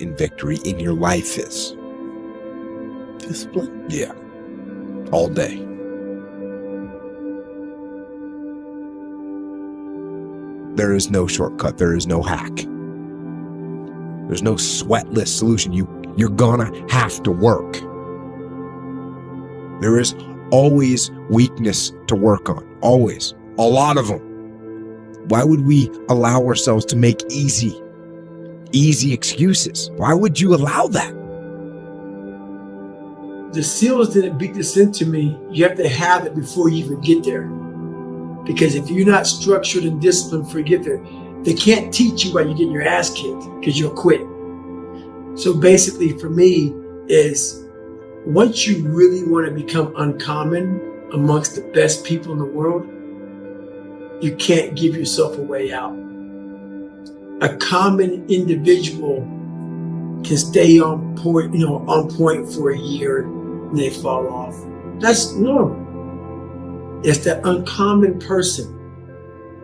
in victory in your life is? Discipline. Yeah. All day. There is no shortcut. There is no hack. There's no sweatless solution. You're gonna have to work. There is always weakness to work on. Always. A lot of them. Why would we allow ourselves to make easy excuses? Why would you allow that? The SEALs didn't beat this into me. You have to have it before you even get there. Because if you're not structured and disciplined before you get there, they can't teach you while you're getting your ass kicked because you'll quit. So basically for me is once you really want to become uncommon amongst the best people in the world, you can't give yourself a way out. A common individual can stay on point for a year and they fall off. That's normal. It's that uncommon person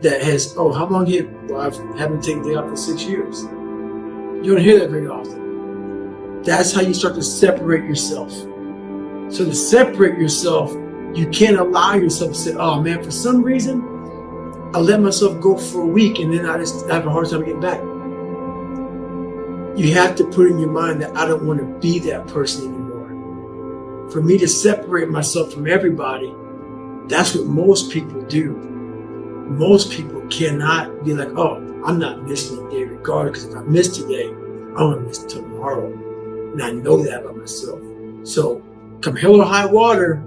that has, how long here? Well, I haven't taken the day off for 6 years. You don't hear that very often. That's how you start to separate yourself. So to separate yourself, you can't allow yourself to say, oh man, for some reason, I let myself go for a week and then I just have a hard time getting back. You have to put in your mind that I don't want to be that person anymore. For me to separate myself from everybody, that's what most people do. Most people cannot be like, oh, I'm not missing a day regardless, because if I miss today, I'm going to miss tomorrow. And I know that about myself. So come hell or high water,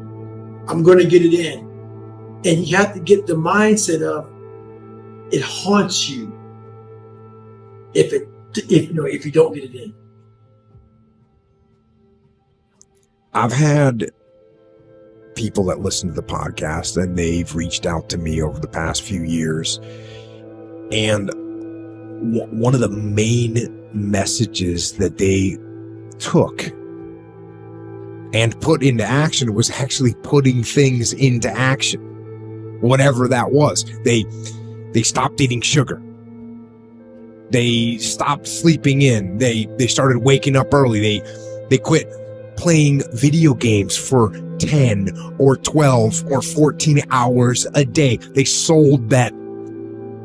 I'm going to get it in. And you have to get the mindset of it haunts you if you don't get it in. I've had people that listen to the podcast and they've reached out to me over the past few years. And one of the main messages that they took and put into action was actually putting things into action. Whatever that was. They stopped eating sugar. They stopped sleeping in. They started waking up early. They quit playing video games for 10 or 12 or 14 hours a day. They sold that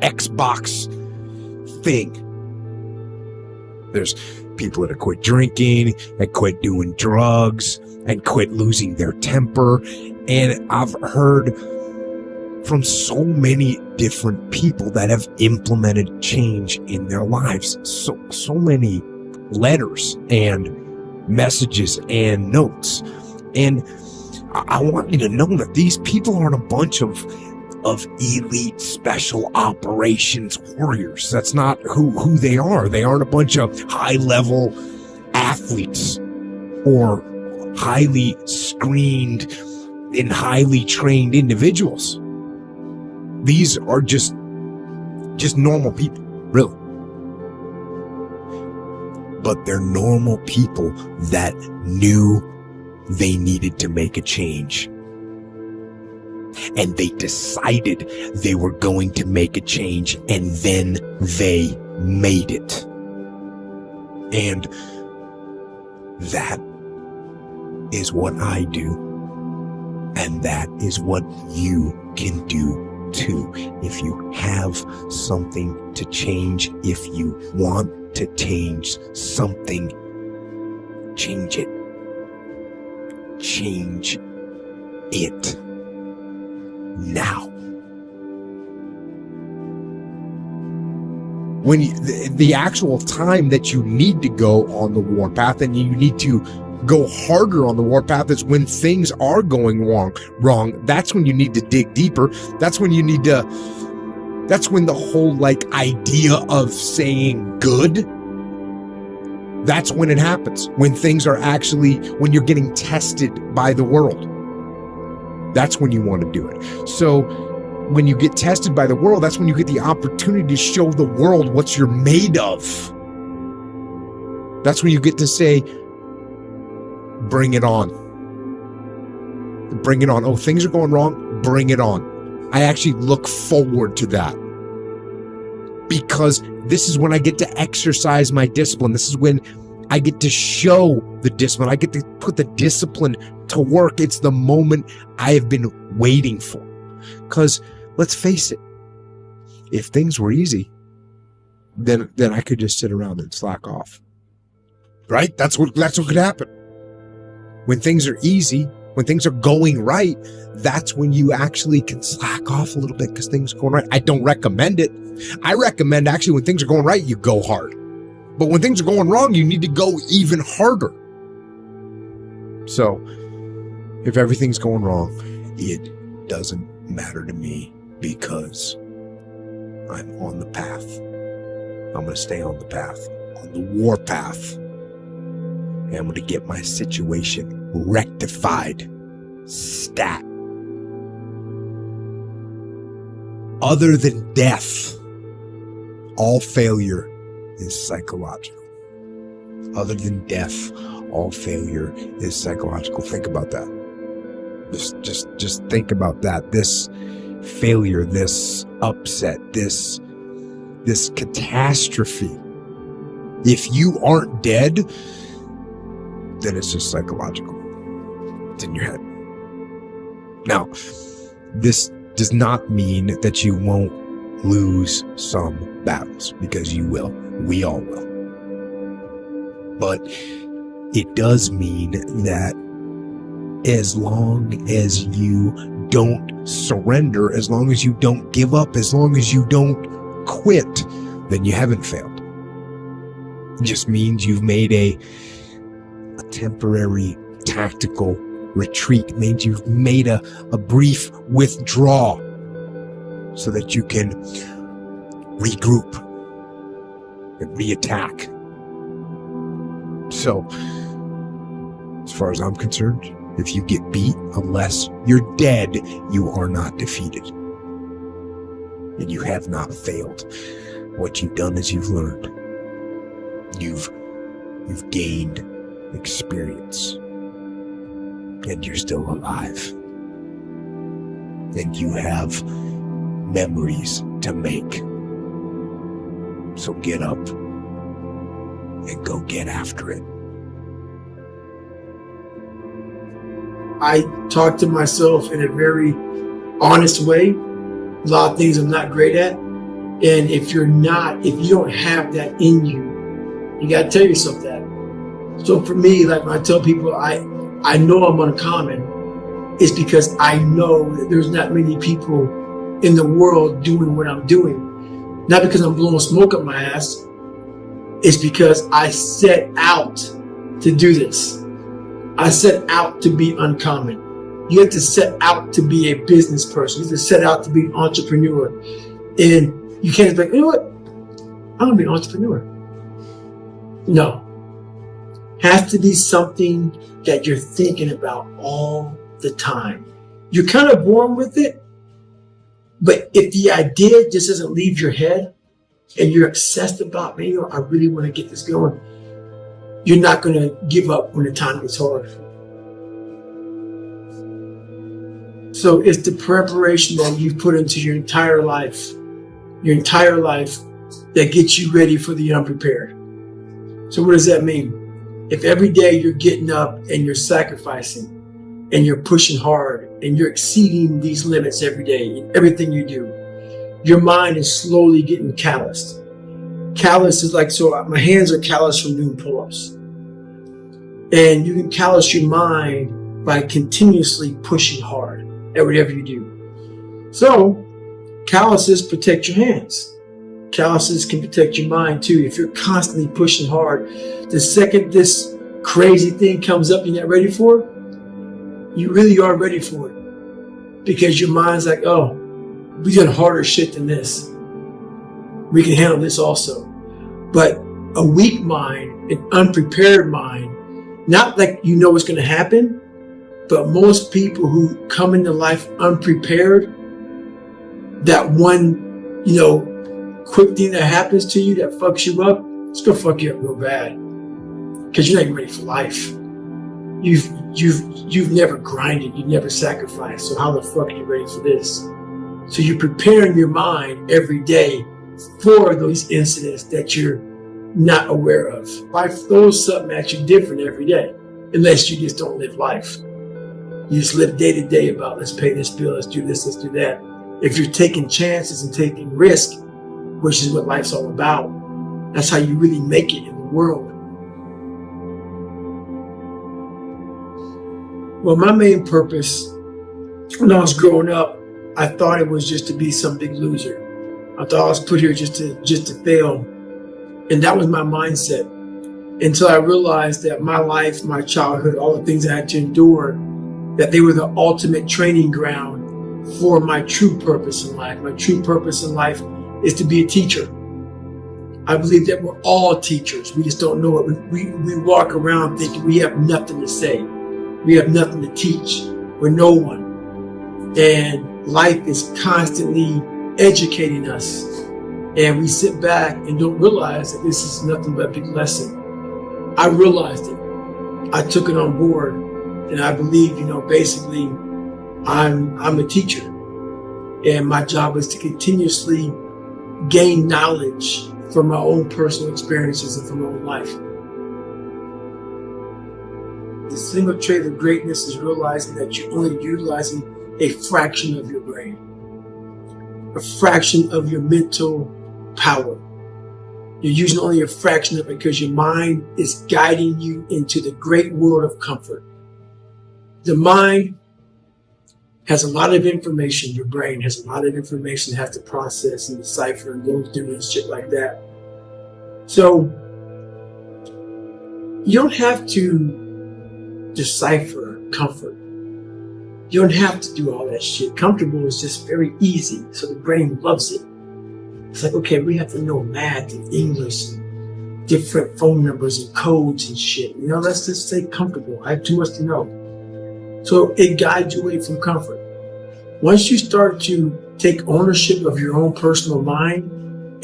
Xbox thing. There's people that have quit drinking, that quit doing drugs, and quit losing their temper. And I've heard from so many different people that have implemented change in their lives. So many letters and messages and notes. And I want you to know that these people aren't a bunch of elite special operations warriors. That's not who they are. They aren't a bunch of high-level athletes or highly screened and highly trained individuals. These are just normal people, really. But they're normal people that knew they needed to make a change. And they decided they were going to make a change, and then they made it. And that is what I do. And that is what you can do too. If you have something to change, if you want to change something, change it. Change it now. When the actual time that you need to go on the warpath and you need to go harder on the warpath is when things are going wrong. That's when you need to dig deeper. That's when the whole idea of saying good, that's when it happens. When things are when you're getting tested by the world. That's when you want to do it. So when you get tested by the world, that's when you get the opportunity to show the world what you're made of. That's when you get to say, bring it on. Bring it on. Oh, things are going wrong. Bring it on. I actually look forward to that. Because this is when I get to exercise my discipline. This is when I get to show the discipline. I get to put the discipline to work. It's the moment I have been waiting for. Because let's face it, if things were easy, then I could just sit around and slack off. Right? That's what could happen. When things are easy, when things are going right, that's when you actually can slack off a little bit because things are going right. I don't recommend it. I recommend actually when things are going right, you go hard. But when things are going wrong, you need to go even harder. So if everything's going wrong, it doesn't matter to me because I'm on the path. I'm going to stay on the path, on the war path. And I'm going to get my situation rectified. Stat. Other than death, all failure is psychological. Other than death, all failure is psychological. Think about that. Just think about that. This failure, this upset, this catastrophe. If you aren't dead, then it's just psychological. It's in your head. Now, this does not mean that you won't lose some battles, because you will. We all will. But it does mean that as long as you don't surrender, as long as you don't give up, as long as you don't quit, then you haven't failed. It just means you've made a temporary tactical retreat. It means you've made a brief withdrawal so that you can regroup and reattack. So, as far as I'm concerned, if you get beat, unless you're dead, you are not defeated. And you have not failed. What you've done is you've learned. You've gained experience. And you're still alive. And you have memories to make. So get up and go get after it. I talk to myself in a very honest way. A lot of things I'm not great at. And if you don't have that in you, you got to tell yourself that. So for me, like when I tell people I know I'm uncommon, it's because I know that there's not many people in the world doing what I'm doing. Not because I'm blowing smoke up my ass. It's because I set out to do this. I set out to be uncommon. You have to set out to be a business person. You have to set out to be an entrepreneur. And you can't be like, you know what? I'm going to be an entrepreneur. No. Has to be something that you're thinking about all the time. You're kind of born with it. But if the idea just doesn't leave your head and you're obsessed about, man, I really want to get this going, you're not going to give up when the time gets hard. So it's the preparation that you've put into your entire life that gets you ready for the unprepared. So what does that mean? If every day you're getting up and you're sacrificing and you're pushing hard and you're exceeding these limits every day in everything you do, your mind is slowly getting calloused. Callous is like, so my hands are calloused from doing pull-ups. And you can callous your mind by continuously pushing hard at whatever you do. So calluses protect your hands. Calluses can protect your mind too. If you're constantly pushing hard, the second this crazy thing comes up you're not ready for, you really are ready for it. Because your mind's like, oh, we done harder shit than this. We can handle this also. But a weak mind, an unprepared mind, not like you know what's going to happen, but most people who come into life unprepared, that one, quick thing that happens to you that fucks you up, it's going to fuck you up real bad. Because you're not even ready for life. You've never grinded, you've never sacrificed, so how the fuck are you ready for this? So you're preparing your mind every day for those incidents that you're not aware of. Life throws something at you different every day, unless you just don't live life. You just live day to day about, let's pay this bill, let's do this, let's do that. If you're taking chances and taking risk, which is what life's all about, that's how you really make it in the world. Well, my main purpose when I was growing up, I thought it was just to be some big loser. I thought I was put here just to fail. And that was my mindset until I realized that my life, my childhood, all the things I had to endure, that they were the ultimate training ground for my true purpose in life. My true purpose in life is to be a teacher. I believe that we're all teachers. We just don't know it. We walk around thinking we have nothing to say. We have nothing to teach. We're no one. And life is constantly educating us. And we sit back and don't realize that this is nothing but a big lesson. I realized it. I took it on board. And I believe, basically, I'm a teacher. And my job is to continuously gain knowledge from my own personal experiences and from my own life. The single trait of greatness is realizing that you're only utilizing a fraction of your brain, a fraction of your mental power. You're using only a fraction of it because your mind is guiding you into the great world of comfort. The mind has a lot of information. Your brain has a lot of information it has to process and decipher and go through and shit like that. So you don't have to decipher comfort. You don't have to do all that shit. Comfortable is just very easy, so the brain loves it. It's like, okay, we have to know math and English and different phone numbers and codes and shit. Let's just say comfortable. I have too much to know. So it guides you away from comfort. Once you start to take ownership of your own personal mind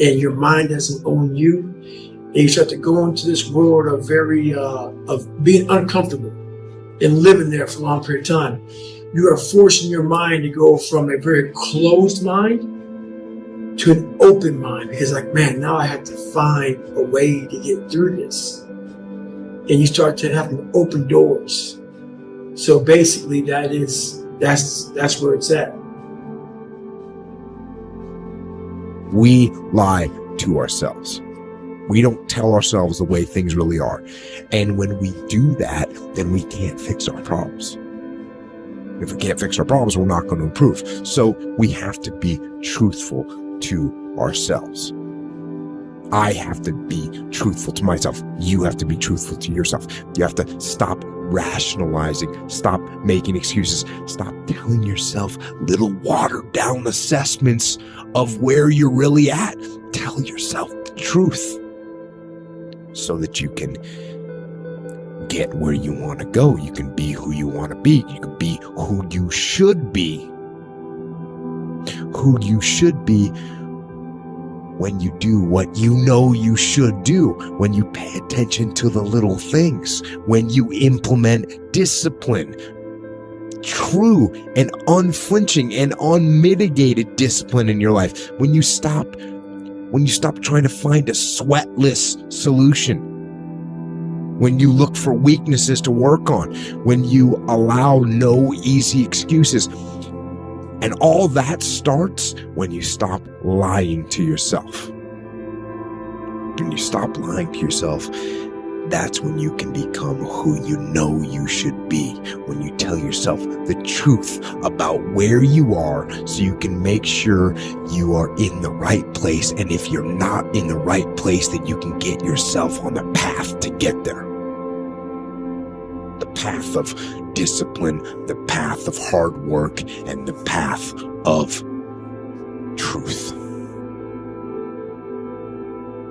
and your mind doesn't own you, and you start to go into this world of of being uncomfortable and living there for a long period of time, you are forcing your mind to go from a very closed mind to an open mind. Because now I have to find a way to get through this. And you start to have to open doors. So basically that's where it's at. We lie to ourselves. We don't tell ourselves the way things really are. And when we do that, then we can't fix our problems. If we can't fix our problems, we're not going to improve. So we have to be truthful to ourselves. I have to be truthful to myself. You have to be truthful to yourself. You have to stop rationalizing, stop making excuses, stop telling yourself little watered down assessments of where you're really at. Tell yourself the truth so that you can get where you want to go. You can be who you want to be. You can be who you should be. Who you should be when you do what you know you should do, when you pay attention to the little things, when you implement discipline, true and unflinching and unmitigated discipline in your life, when you stop trying to find a sweatless solution, when you look for weaknesses to work on, when you allow no easy excuses. And all that starts when you stop lying to yourself. When you stop lying to yourself, that's when you can become who you know you should be. When you tell yourself the truth about where you are so you can make sure you are in the right place. And if you're not in the right place, then you can get yourself on the path to get there. The path of discipline, the path of hard work, and the path of truth.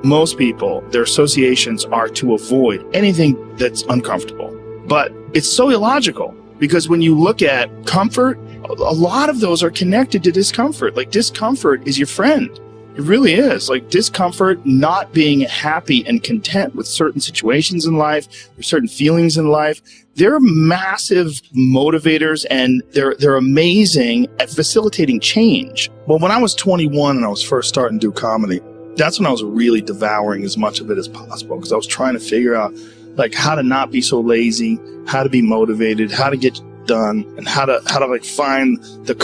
Most people, their associations are to avoid anything that's uncomfortable. But it's so illogical because when you look at comfort, a lot of those are connected to discomfort. Like discomfort is your friend. It really is. Like discomfort, not being happy and content with certain situations in life, or certain feelings in life. They're massive motivators and they're amazing at facilitating change. Well, when I was 21 and I was first starting to do comedy, that's when I was really devouring as much of it as possible, because I was trying to figure out like how to not be so lazy, how to be motivated, how to get done, and how to like find the